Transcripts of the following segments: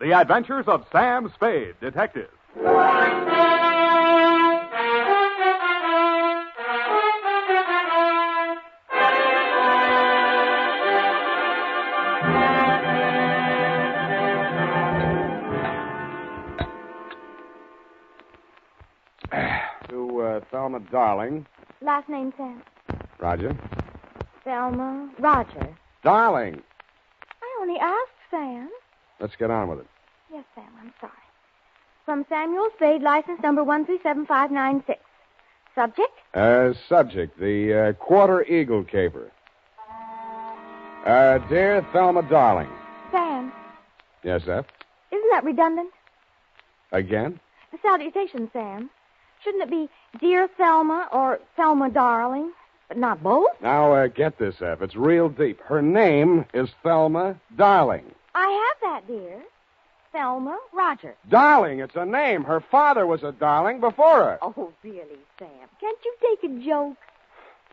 The Adventures of Sam Spade, Detective. To Thelma Darling. Last name, Sam. Roger. Thelma Roger. Darling. I only asked, Sam. Let's get on with it. Yes, Sam, I'm sorry. From Samuel Spade, license number 1375596. Subject? Subject, the Quarter Eagle caper. Dear Thelma Darling. Sam, Yes, F? isn't that redundant? Again? The salutation, Sam. Shouldn't it be Dear Thelma or Thelma Darling? But not both? Now, get this, F. It's real deep. Her name is Thelma Darling. I have that, dear. Thelma Roger. Darling, it's a name. Her father was a darling before her. Oh, really, Sam? Can't you take a joke?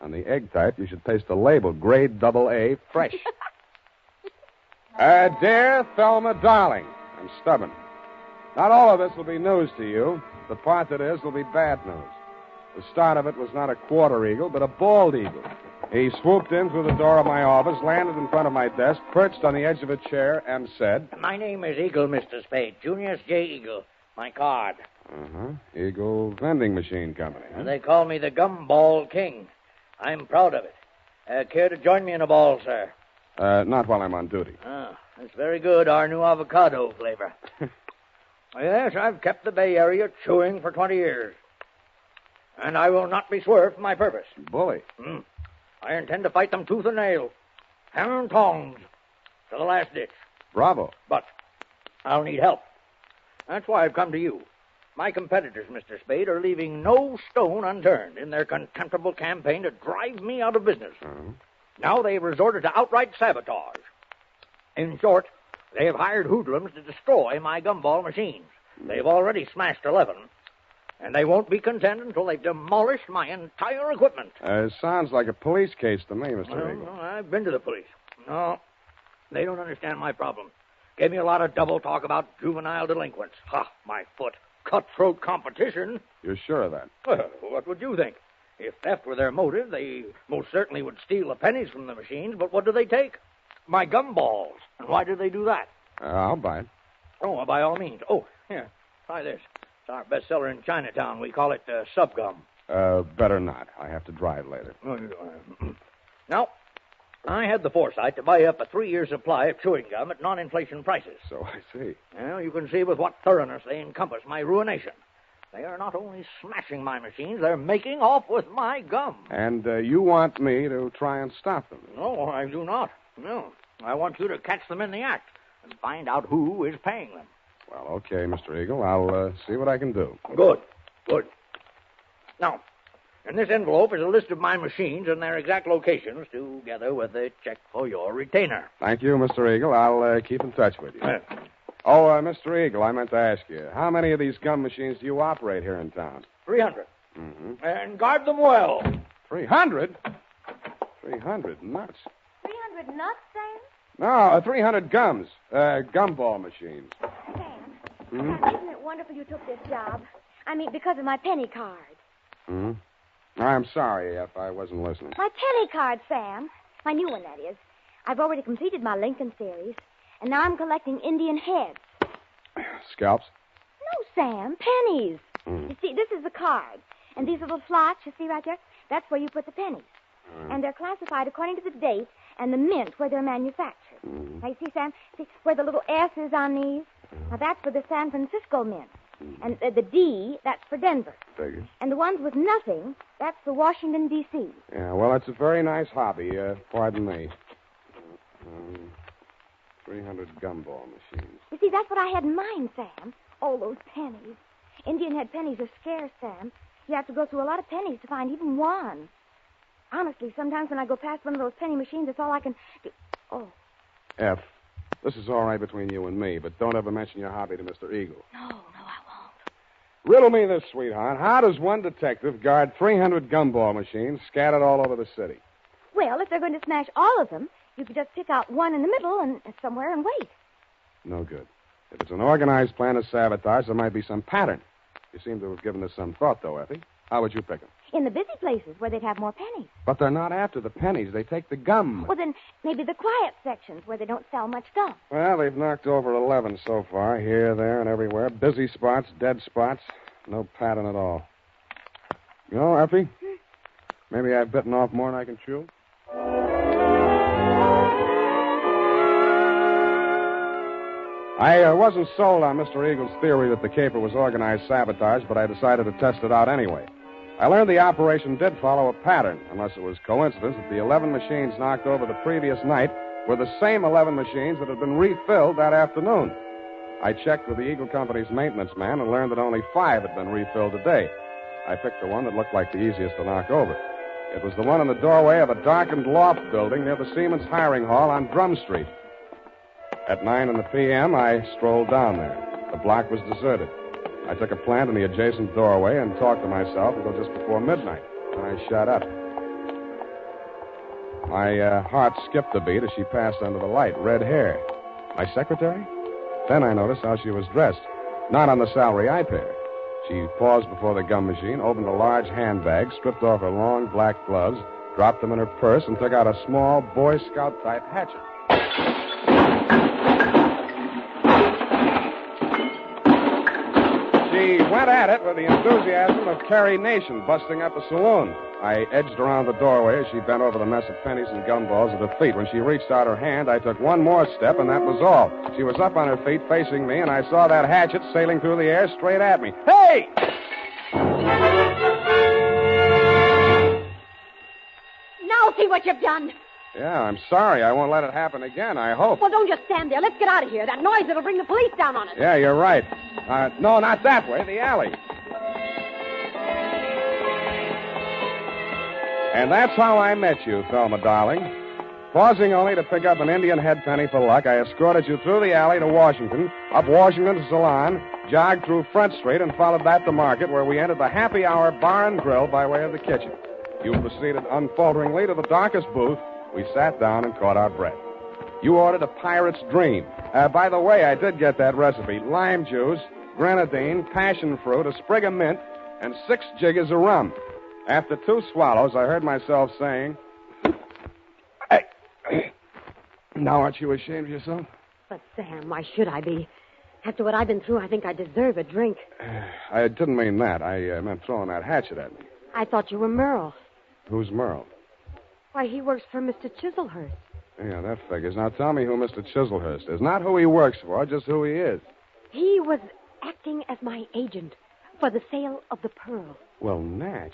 On the egg type, you should paste a label, grade AA, fresh. Dear Thelma Darling, I'm stubborn. Not all of this will be news to you. The part that is will be bad news. The start of it was not a quarter eagle, but a bald eagle. He swooped in through the door of my office, landed in front of my desk, perched on the edge of a chair, and said... My name is Eagle, Mr. Spade. Junius J. Eagle. My card. Eagle Vending Machine Company. Huh? They call me the Gumball King. I'm proud of it. Care to join me in a ball, sir? Not while I'm on duty. Ah, that's very good. Our new avocado flavor. Yes, I've kept the Bay Area chewing for 20 years. And I will not be swerved from my purpose. Bully. I intend to fight them tooth and nail. Hammer and tongs. To the last ditch. Bravo. But I'll need help. That's why I've come to you. My competitors, Mr. Spade, are leaving no stone unturned in their contemptible campaign to drive me out of business. Now they've resorted to outright sabotage. In short, they have hired hoodlums to destroy my gumball machines. They've already smashed 11. And they won't be content until they've demolished my entire equipment. Sounds like a police case to me, Mr. Eagle. No, I've been to the police. No, they don't understand my problem. Gave me a lot of double talk about juvenile delinquents. Ha, my foot. Cutthroat competition. You're sure of that? Well, what would you think? If theft were their motive, they most certainly would steal the pennies from the machines, but what do they take? My gumballs. And why do they do that? I'll buy it. Oh, by all means. Oh, here, try this. It's our bestseller in Chinatown. We call it Subgum. Better not. I have to drive later. Now, I had the foresight to buy up a 3-year supply of chewing gum at non-inflation prices. So I see. Well, you can see with what thoroughness they encompass my ruination. They are not only smashing my machines, they're making off with my gum. And you want me to try and stop them? No, I do not. No. I want you to catch them in the act and find out who is paying them. Well, okay, Mr. Eagle. I'll see what I can do. Good. Now, in this envelope is a list of my machines and their exact locations, together with a check for your retainer. Thank you, Mr. Eagle. I'll keep in touch with you. Mr. Eagle, I meant to ask you, how many of these gum machines do you operate here in town? 300. And guard them well. 300? 300 nuts. 300 nuts, Sam? No, 300 gums. Gumball machines. Sam, isn't it wonderful you took this job? I mean, because of my penny card. I'm sorry if I wasn't listening. My penny card, Sam. My new one, that is. I've already completed my Lincoln series, and now I'm collecting Indian heads. Scalps? No, Sam, pennies. You see, this is the card, and these little slots you see right there, that's where you put the pennies. And they're classified according to the date and the mint where they're manufactured. Now, you see, Sam, where the little S is on these? Now, that's for the San Francisco mint. And the D, that's for Denver. Figures. And the ones with nothing, that's for Washington, D.C. Yeah, well, it's a very nice hobby. Pardon me. 300 gumball machines. You see, that's what I had in mind, Sam. All those pennies. Indian head pennies are scarce, Sam. You have to go through a lot of pennies to find even one. Honestly, sometimes when I go past one of those penny machines, that's all I can do. Oh. F, this is all right between you and me, but don't ever mention your hobby to Mr. Eagle. No, I won't. Riddle me this, sweetheart. How does one detective guard 300 gumball machines scattered all over the city? Well, if they're going to smash all of them, you could just pick out one in the middle and somewhere and wait. No good. If it's an organized plan of sabotage, there might be some pattern. You seem to have given this some thought, though, Effie. How would you pick them? In the busy places where they'd have more pennies. But they're not after the pennies. They take the gum. Well, then maybe the quiet sections where they don't sell much gum. Well, they've knocked over 11 so far, here, there, and everywhere. Busy spots, dead spots. No pattern at all. You know, Effie, maybe I've bitten off more than I can chew. I wasn't sold on Mr. Eagle's theory that the caper was organized sabotage, but I decided to test it out anyway. I learned the operation did follow a pattern, unless it was coincidence that the 11 machines knocked over the previous night were the same 11 machines that had been refilled that afternoon. I checked with the Eagle Company's maintenance man and learned that only 5 had been refilled today. I picked the one that looked like the easiest to knock over. It was the one in the doorway of a darkened loft building near the Siemens Hiring Hall on Drum Street. At 9 p.m., I strolled down there. The block was deserted. I took a plant in the adjacent doorway and talked to myself until just before midnight. Then I shut up. My heart skipped a beat as she passed under the light. Red hair. My secretary? Then I noticed how she was dressed. Not on the salary I paid her. She paused before the gum machine, opened a large handbag, stripped off her long black gloves, dropped them in her purse, and took out a small Boy Scout-type hatchet. She went at it with the enthusiasm of Carrie Nation busting up a saloon. I edged around the doorway as she bent over the mess of pennies and gumballs at her feet. When she reached out her hand, I took one more step, and that was all. She was up on her feet facing me, and I saw that hatchet sailing through the air straight at me. Hey! Now see what you've done. Yeah, I'm sorry. I won't let it happen again, I hope. Well, don't just stand there. Let's get out of here. That noise, it'll bring the police down on us. Yeah, you're right. No, not that way. The alley. And that's how I met you, Thelma, darling. Pausing only to pick up an Indian head penny for luck, I escorted you through the alley to Washington, up Washington to Salon, jogged through Front Street, and followed that to Market, where we entered the Happy Hour Bar and Grill by way of the kitchen. You proceeded unfalteringly to the darkest booth. We sat down and caught our breath. You ordered a pirate's dream. By the way, I did get that recipe. Lime juice, grenadine, passion fruit, a sprig of mint, and 6 jiggers of rum. After 2 swallows, I heard myself saying, now aren't you ashamed of yourself? But, Sam, why should I be? After what I've been through, I think I deserve a drink. I didn't mean that. I meant throwing that hatchet at me. I thought you were Merle. Who's Merle? Why, he works for Mr. Chiselhurst. Yeah, that figures. Now tell me who Mr. Chiselhurst is. Not who he works for, just who he is. He was acting as my agent for the sale of the pearl. Well, Natch.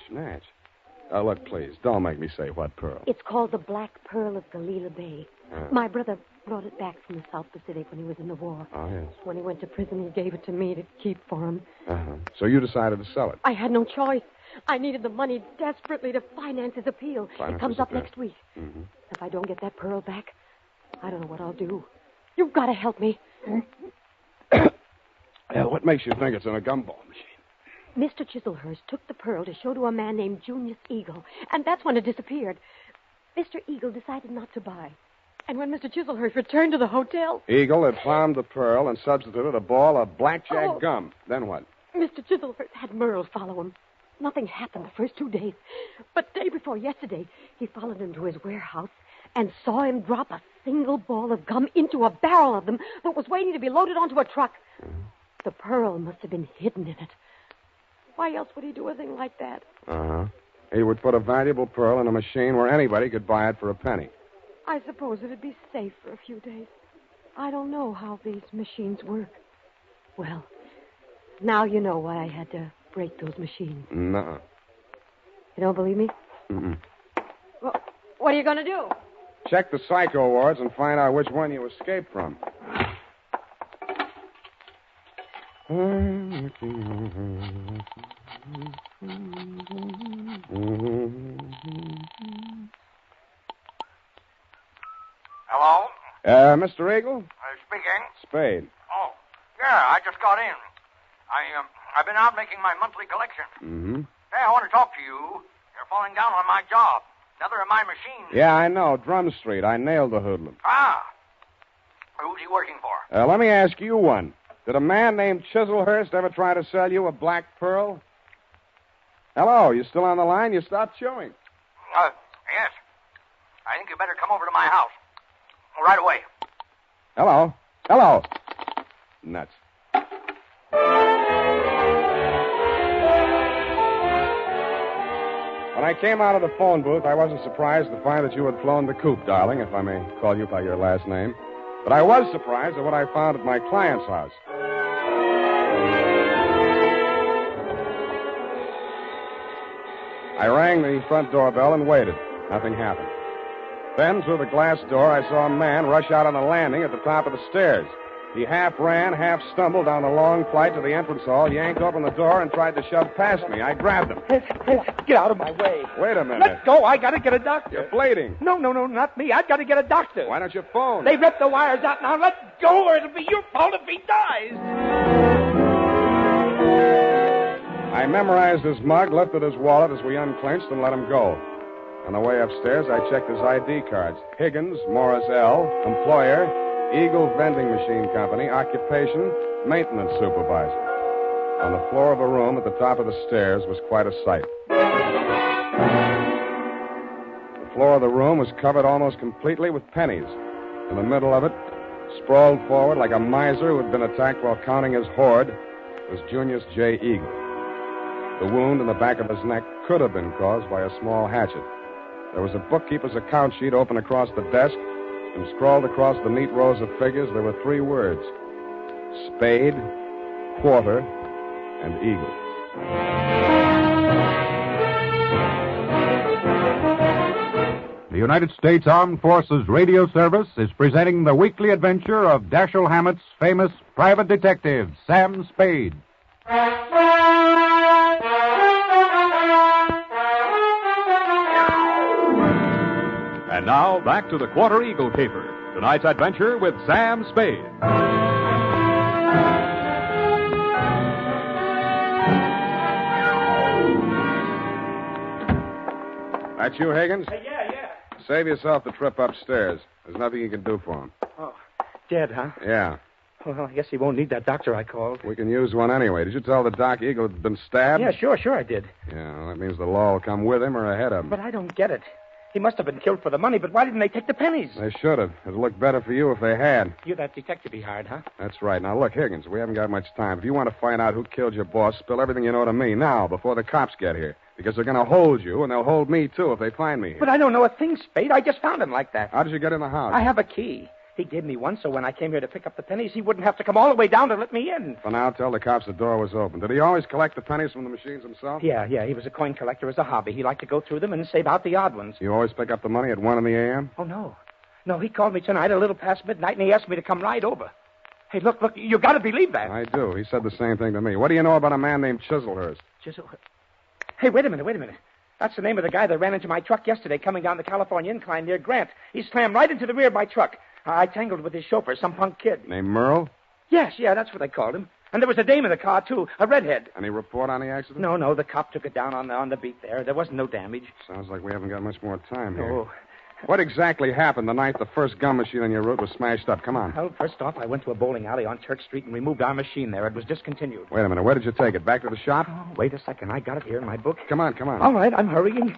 Look, please, don't make me say what pearl. It's called the Black Pearl of Galila Bay. My brother brought it back from the South Pacific when he was in the war. Oh, yes. When he went to prison, he gave it to me to keep for him. Uh-huh. So you decided to sell it? I had no choice. I needed the money desperately to finance his appeal. Finance it comes his up appeal. next week. Mm-hmm. If I don't get that pearl back, I don't know what I'll do. You've got to help me. What makes you think it's in a gumball machine? Mr. Chiselhurst took the pearl to show to a man named Junius Eagle, and that's when it disappeared. Mr. Eagle decided not to buy. And when Mr. Chiselhurst returned to the hotel... Eagle had found the pearl and substituted a ball of blackjack gum. Then what? Mr. Chiselhurst had Merle follow him. Nothing happened the first 2 days. But day before yesterday, he followed him to his warehouse and saw him drop a single ball of gum into a barrel of them that was waiting to be loaded onto a truck. The pearl must have been hidden in it. Why else would he do a thing like that? Uh-huh. He would put a valuable pearl in a machine where anybody could buy it for a penny. I suppose it'd be safe for a few days. I don't know how these machines work. Well, now you know why I had to break those machines. Nuh-uh. You don't believe me? Mm-mm. Well, what are you going to do? Check the psycho wards and find out which one you escaped from. Hello? Mr. Eagle? Speaking. Spade. Oh, yeah, I just got in. I've been out making my monthly collection. Mm-hmm. Hey, I want to talk to you. You're falling down on my job. Another of my machines. Yeah, I know. Drum Street. I nailed the hoodlum. Ah. Who's he working for? Let me ask you one. Did a man named Chiselhurst ever try to sell you a black pearl? Hello, you still on the line? You stopped chewing. Yes. I think you better come over to my house. Right away. Hello. Hello. Nuts. When I came out of the phone booth, I wasn't surprised to find that you had flown the coop, darling, if I may call you by your last name. But I was surprised at what I found at my client's house. I rang the front doorbell and waited. Nothing happened. Then, through the glass door, I saw a man rush out on the landing at the top of the stairs. He half ran, half stumbled down the long flight to the entrance hall, yanked open the door, and tried to shove past me. I grabbed him. Get out of my way. Wait a minute. Let go. I got to get a doctor. You're bleeding. No, not me. I've got to get a doctor. Why don't you phone? They ripped the wires out. Now let go, or it'll be your fault if he dies. I memorized his mug, lifted his wallet as we unclinched, and let him go. On the way upstairs, I checked his ID cards. Higgins, Morris L., employer, Eagle Vending Machine Company, occupation, maintenance supervisor. On the floor of a room at the top of the stairs was quite a sight. The floor of the room was covered almost completely with pennies. In the middle of it, sprawled forward like a miser who had been attacked while counting his hoard, was Junius J. Eagle. The wound in the back of his neck could have been caused by a small hatchet. There was a bookkeeper's account sheet open across the desk, and scrawled across the neat rows of figures, there were 3 words: Spade, Quarter, and Eagle. The United States Armed Forces Radio Service is presenting the weekly adventure of Dashiell Hammett's famous private detective, Sam Spade. And now, back to the Quarter Eagle Caper. Tonight's adventure with Sam Spade. That you, Higgins? Yeah. Save yourself the trip upstairs. There's nothing you can do for him. Oh, dead, huh? Yeah. Well, I guess he won't need that doctor I called. We can use one anyway. Did you tell the doc Eagle had been stabbed? Yeah, sure I did. Yeah, well, that means the law will come with him or ahead of him. But I don't get it. He must have been killed for the money, but why didn't they take the pennies? They should have. It'd look better for you if they had. You're that detective-y hard, huh? That's right. Now, look, Higgins, we haven't got much time. If you want to find out who killed your boss, spill everything you know to me now, before the cops get here. Because they're going to hold you, and they'll hold me, too, if they find me here. But I don't know a thing, Spade. I just found him like that. How did you get in the house? I have a key. He gave me one, so when I came here to pick up the pennies, he wouldn't have to come all the way down to let me in. For now, tell the cops the door was open. Did he always collect the pennies from the machines himself? Yeah. He was a coin collector as a hobby. He liked to go through them and save out the odd ones. You always pick up the money at 1 in the a.m.? Oh, no. No, he called me tonight a little past midnight, and he asked me to come right over. Hey, look, you got to believe that. I do. He said the same thing to me. What do you know about a man named Chiselhurst? Hey, wait a minute. That's the name of the guy that ran into my truck yesterday coming down the California incline near Grant. He slammed right into the rear of my truck. I tangled with his chauffeur, some punk kid. Named Merle? Yes, that's what they called him. And there was a dame in the car, too, a redhead. Any report on the accident? No, the cop took it down on the beat there. There wasn't no damage. Sounds like we haven't got much more time here. Oh. What exactly happened the night the first gum machine on your route was smashed up? Come on. Well, first off, I went to a bowling alley on Church Street and removed our machine there. It was discontinued. Wait a minute. Where did you take it? Back to the shop? Oh, wait a second. I got it here in my book. Come on. All right, I'm hurrying.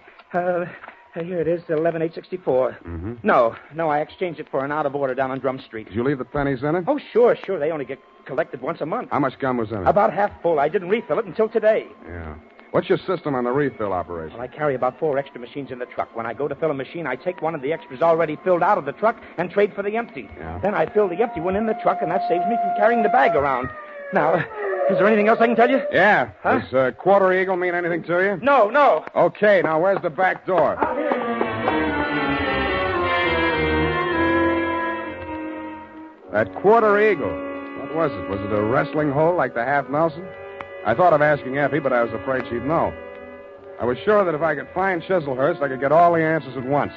Here it is, 11864. Mm-hmm. No, I exchanged it for an out of order down on Drum Street. Did you leave the pennies in it? Oh, sure. They only get collected once a month. How much gum was in it? About half full. I didn't refill it until today. Yeah. What's your system on the refill operation? Well, I carry about 4 extra machines in the truck. When I go to fill a machine, I take one of the extras already filled out of the truck and trade for the empty. Yeah. Then I fill the empty one in the truck, and that saves me from carrying the bag around. Now, is there anything else I can tell you? Yeah. Huh? Does Quarter Eagle mean anything to you? No. Okay, now where's the back door? That Quarter Eagle. What was it? Was it a wrestling hole like the Half Nelson? I thought of asking Effie, but I was afraid she'd know. I was sure that if I could find Chiselhurst, I could get all the answers at once.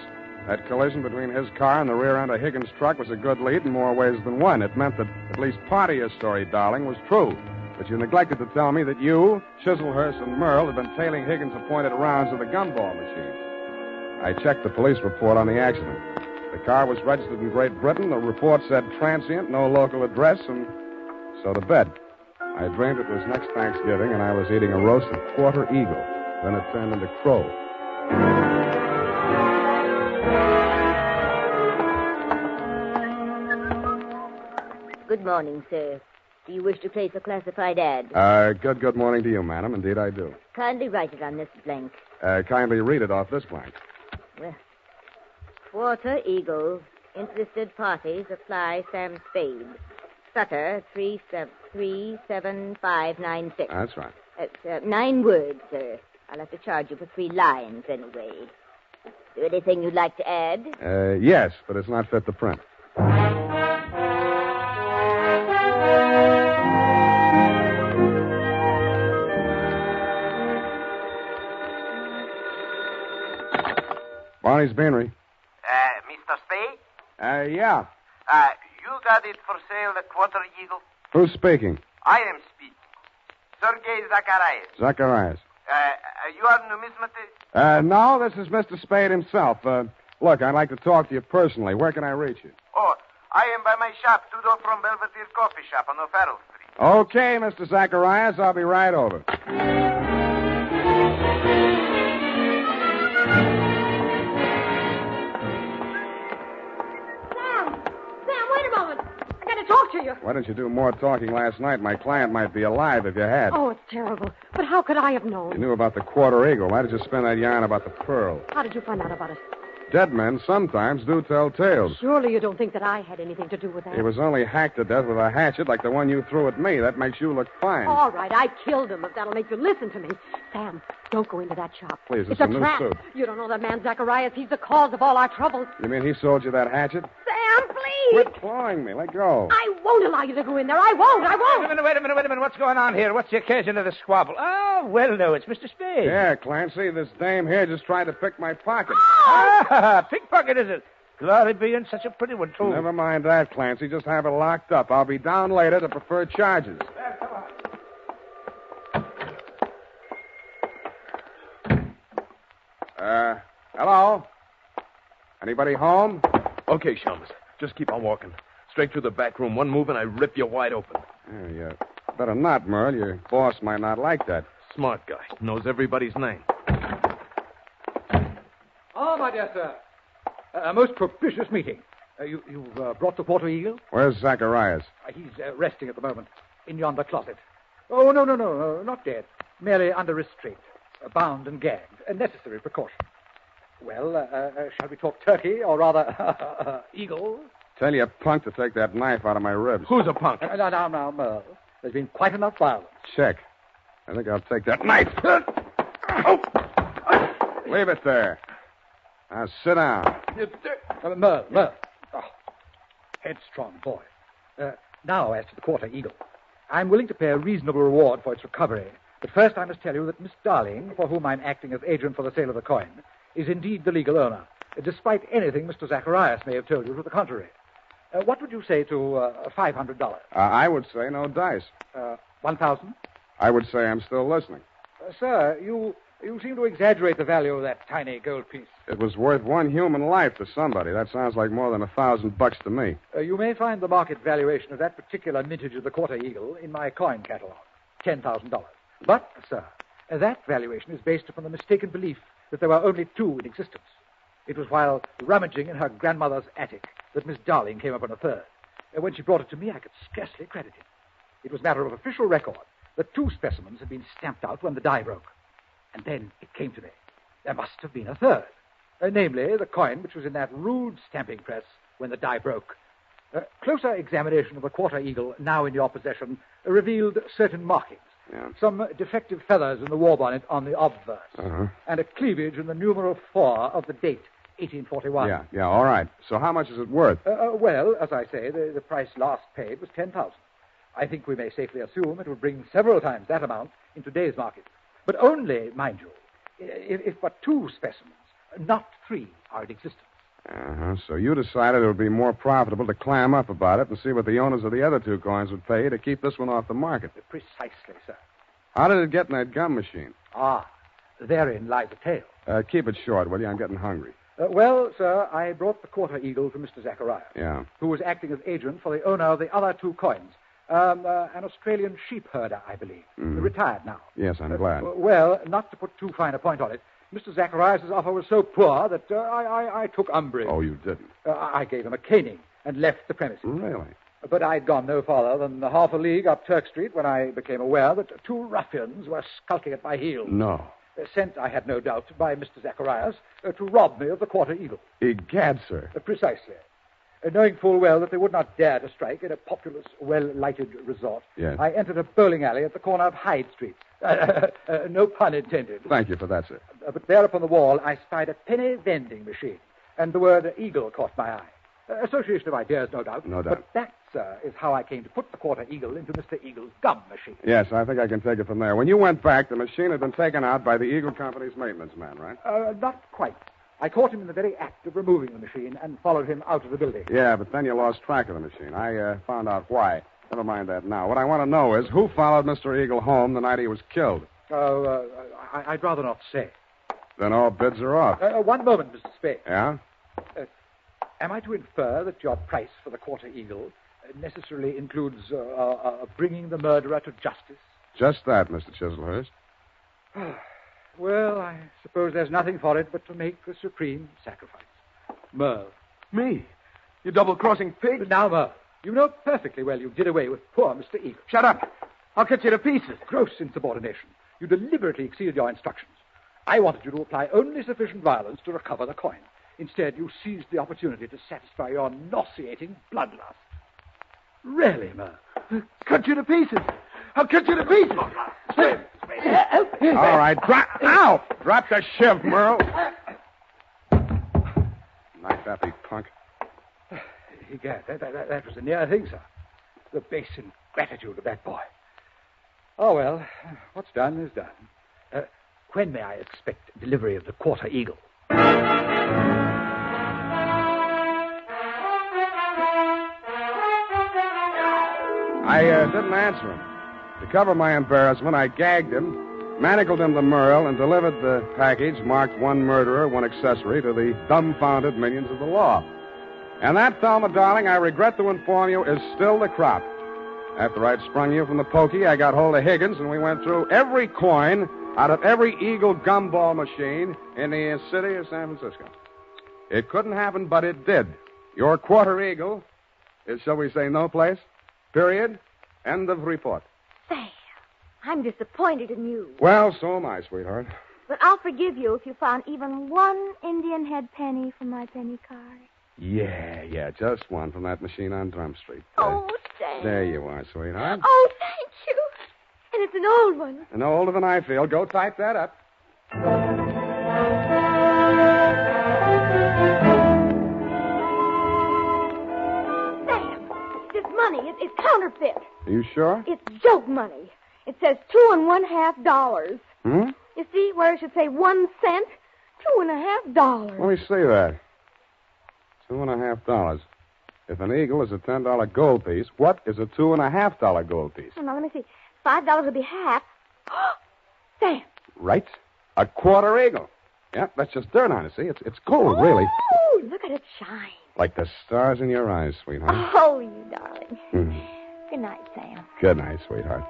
That collision between his car and the rear end of Higgins' truck was a good lead in more ways than one. It meant that at least part of your story, darling, was true. But you neglected to tell me that you, Chiselhurst, and Merle had been tailing Higgins' appointed rounds of the gumball machine. I checked the police report on the accident. The car was registered in Great Britain. The report said transient, no local address, and So to bed. I dreamed it was next Thanksgiving, and I was eating a roast of quarter eagle. Then it turned into crow. Good morning, sir. Do you wish to place a classified ad? Good morning to you, madam. Indeed, I do. Kindly write it on this blank. Kindly read it off this blank. Well, quarter eagle. Interested parties apply Sam Spade. Sutter 37596. That's right. 9 words, sir. I'll have to charge you for 3 lines anyway. Is there anything you'd like to add? Yes, but it's not fit to print. Barney's Beanery. Mr. Spade? Yeah. You got it for sale, the quarter eagle? Who's speaking? I am speaking. Sergei Zacharias. Zacharias. You are numismatist? No, this is Mr. Spade himself. Look, I'd like to talk to you personally. Where can I reach you? Oh, I am by my shop, 2 doors from Belvedere Coffee Shop on O'Farrell Street. Okay, Mr. Zacharias, I'll be right over. Talk to you. Why didn't you do more talking last night? My client might be alive if you had. Oh, it's terrible. But how could I have You known? knew about the quarter eagle. Why did you spin that yarn about the pearl? How did you find out about it? Dead men sometimes do tell tales. Surely you don't think that I had anything to do with that. He was only hacked to death with a hatchet like the one you threw at me. That makes you look fine. All right, I killed him, if that'll make you listen to me. Sam, don't go into that shop. Please, it's it's a a new trap. suit. You don't know that man Zacharias. He's the cause of all our troubles. You mean he sold you that hatchet? Sam, please. Quit clawing me. Let go. I won't allow you to go in there. I won't. Wait a minute. What's going on here? What's the occasion of the squabble? Oh, well, no, it's Mr. Spade. Yeah, Clancy, this dame here just tried to pick my pocket. Ah, pickpocket, is it? Glory be in such a pretty one, too. Never mind that, Clancy. Just have it locked up. I'll be down later to prefer charges. Hello? Anybody home? Okay, Chalmers. Just keep on walking. Straight through the back room. One move and I rip you wide open. Yeah. Better not, Merle. Your boss might not like that. Smart guy. Knows everybody's name. Oh, my dear sir. A most propitious meeting. You've brought the quarter eagle? Where's Zacharias? He's resting at the moment in yonder closet. Oh, no, not dead. Merely under restraint. Bound and gagged. A necessary precaution. Well, shall we talk turkey, or rather, eagle? Tell your punk to take that knife out of my ribs. Who's a punk? Now, Merle. There's been quite enough violence. Check. I think I'll take that knife. Leave it there. Now, sit down. Merle. Oh, headstrong boy. Now, as to the quarter eagle. I'm willing to pay a reasonable reward for its recovery. But first I must tell you that Miss Darling, for whom I'm acting as agent for the sale of the coin, is indeed the legal owner, despite anything Mr. Zacharias may have told you to the contrary. What would you say to $500? I would say no dice. 1,000? I would say I'm still listening. Sir, you seem to exaggerate the value of that tiny gold piece. It was worth one human life to somebody. That sounds like more than $1,000 to me. You may find the market valuation of that particular mintage of the quarter eagle in my coin catalog, $10,000. But, sir, that valuation is based upon the mistaken belief that there were only 2 in existence. It was while rummaging in her grandmother's attic that Miss Darling came upon a third. When she brought it to me, I could scarcely credit it. It was matter of official record that 2 specimens had been stamped out when the die broke. And then it came to me. There must have been a third. Namely, the coin which was in that rude stamping press when the die broke. Closer examination of the quarter eagle now in your possession revealed certain markings. Yeah. Some defective feathers in the war bonnet on the obverse. And a cleavage in the numeral 4 of the date, 1841. Yeah, all right. So how much is it worth? Well, as I say, the price last paid was $10,000. I think we may safely assume it would bring several times that amount in today's market. But only, mind you, if but 2 specimens, not 3, are in existence. So you decided it would be more profitable to clam up about it and see what the owners of the other 2 coins would pay to keep this one off the market. Precisely, sir. How did it get in that gum machine? Therein lies the tale. Keep it short, will you? I'm getting hungry. Well, sir, I brought the quarter eagle to Mr. Zacharias. Yeah. Who was acting as agent for the owner of the other 2 coins, An Australian sheep herder, I believe. Retired now. Yes, I'm glad. Well, not to put too fine a point on it, Mr. Zacharias' offer was so poor that I took umbrage. Oh, you didn't? I gave him a caning and left the premises. Really? But I'd gone no farther than half a league up Turk Street when I became aware that two ruffians were skulking at my heels. No. Sent, I had no doubt, by Mr. Zacharias to rob me of the Quarter Eagle. Egad, sir. Precisely. Knowing full well that they would not dare to strike in a populous, well-lighted resort, yes. I entered a bowling alley at the corner of Hyde Street. No pun intended. Thank you for that, sir. But there upon the wall, I spied a penny vending machine, and the word Eagle caught my eye. Association of ideas, no doubt. No doubt. But that, sir, is how I came to put the Quarter Eagle into Mr. Eagle's gum machine. Yes, I think I can take it from there. When you went back, the machine had been taken out by the Eagle Company's maintenance man, right? Not quite. I caught him in the very act of removing the machine and followed him out of the building. Yeah, but then you lost track of the machine. I found out why. Never mind that now. What I want to know is who followed Mr. Eagle home the night he was killed. I'd rather not say. Then all bids are off. One moment, Mr. Spade. Yeah? Am I to infer that your price for the Quarter Eagle necessarily includes bringing the murderer to justice? Just that, Mr. Chislehurst. Well, I suppose there's nothing for it but to make the supreme sacrifice. Merle. Me? You double-crossing pig? Now, Merle, you know perfectly well you did away with poor Mr. Eagle. Shut up. I'll cut you to pieces. Gross insubordination. You deliberately exceeded your instructions. I wanted you to apply only sufficient violence to recover the coin. Instead, you seized the opportunity to satisfy your nauseating bloodlust. Really, Merle? Cut you to pieces. I'll cut you to pieces. All right, drop. Ow! Drop the shiv, Merle. Nice happy punk. Egad, that was a near thing, sir. The base ingratitude of that boy. Oh, well, what's done is done. When may I expect delivery of the Quarter Eagle? I didn't answer him. To cover my embarrassment, I gagged him, manacled him to Merle, and delivered the package marked one murderer, one accessory to the dumbfounded minions of the law. And that, Thelma, darling, I regret to inform you, is still the crop. After I'd sprung you from the pokey, I got hold of Higgins, and we went through every coin out of every Eagle gumball machine in the city of San Francisco. It couldn't happen, but it did. Your Quarter Eagle is, shall we say, no place. Period. End of report. Sam, I'm disappointed in you. Well, so am I, sweetheart. But I'll forgive you if you found even one Indian head penny from my penny card. Yeah, just one from that machine on Drum Street. Oh, Sam. There you are, sweetheart. Oh, thank you. And it's an old one. And older than I feel. Go type that up. Sam, this money, it's counterfeit. Are you sure? It's joke money. It says $2.50. Hmm? You see where it should say 1 cent? $2.50. Let me see that. $2.50. If an eagle is a $10 gold piece, what is a $2.50 gold piece? Oh, now, let me see. $5 would be half. Sam. Right. A quarter eagle. Yeah, that's just dirt on it, see? It's gold, really. Oh, look at it shine. Like the stars in your eyes, sweetheart. Oh, you darling. Hmm. Good night, Sam. Good night, sweetheart.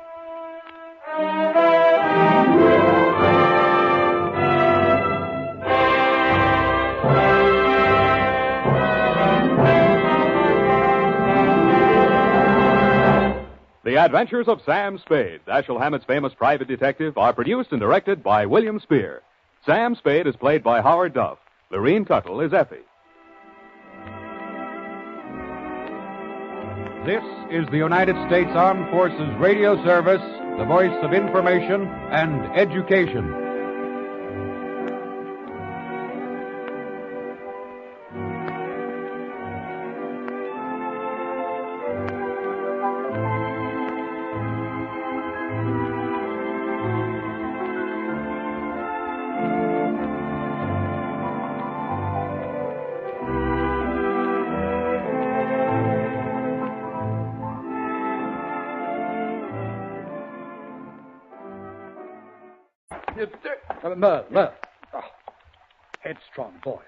The Adventures of Sam Spade, Dashiell Hammett's famous private detective, are produced and directed by William Spear. Sam Spade is played by Howard Duff. Lorene Tuttle is Effie. This is the United States Armed Forces Radio Service, the voice of information and education. Merle. Oh, headstrong boy.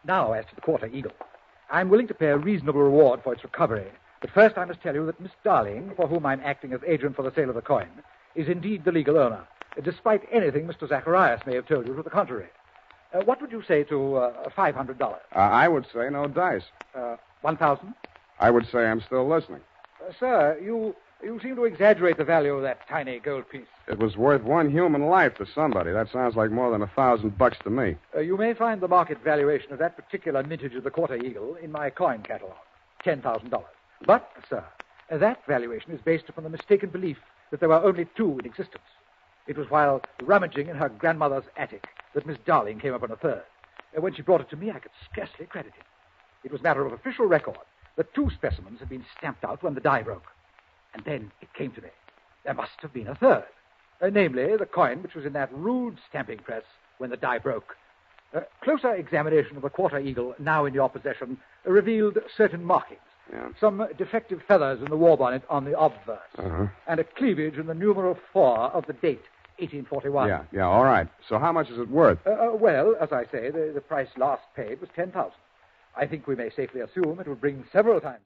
Now, as to the Quarter Eagle. I'm willing to pay a reasonable reward for its recovery, But first I must tell you that Miss Darling, for whom I'm acting as agent for the sale of the coin, is indeed the legal owner, despite anything Mr. Zacharias may have told you to the contrary. What would you say to $500? I would say no dice. 1,000? I would say I'm still listening. Sir, you seem to exaggerate the value of that tiny gold piece. It was worth one human life to somebody. That sounds like more than $1,000 to me. You may find the market valuation of that particular mintage of the Quarter Eagle in my coin catalog, $10,000. But, sir, that valuation is based upon the mistaken belief that there were only two in existence. It was while rummaging in her grandmother's attic that Miss Darling came upon a third. When she brought it to me, I could scarcely credit it. It was matter of official record that two specimens had been stamped out when the die broke. And then it came to me. There must have been a third. Namely, the coin which was in that rude stamping press when the die broke. Closer examination of the Quarter Eagle, now in your possession, revealed certain markings. Yeah. Some defective feathers in the war bonnet on the obverse. And a cleavage in the numeral 4 of the date, 1841. Yeah, all right. So how much is it worth? Well, as I say, the price last paid was $10,000. I think we may safely assume it will bring several times.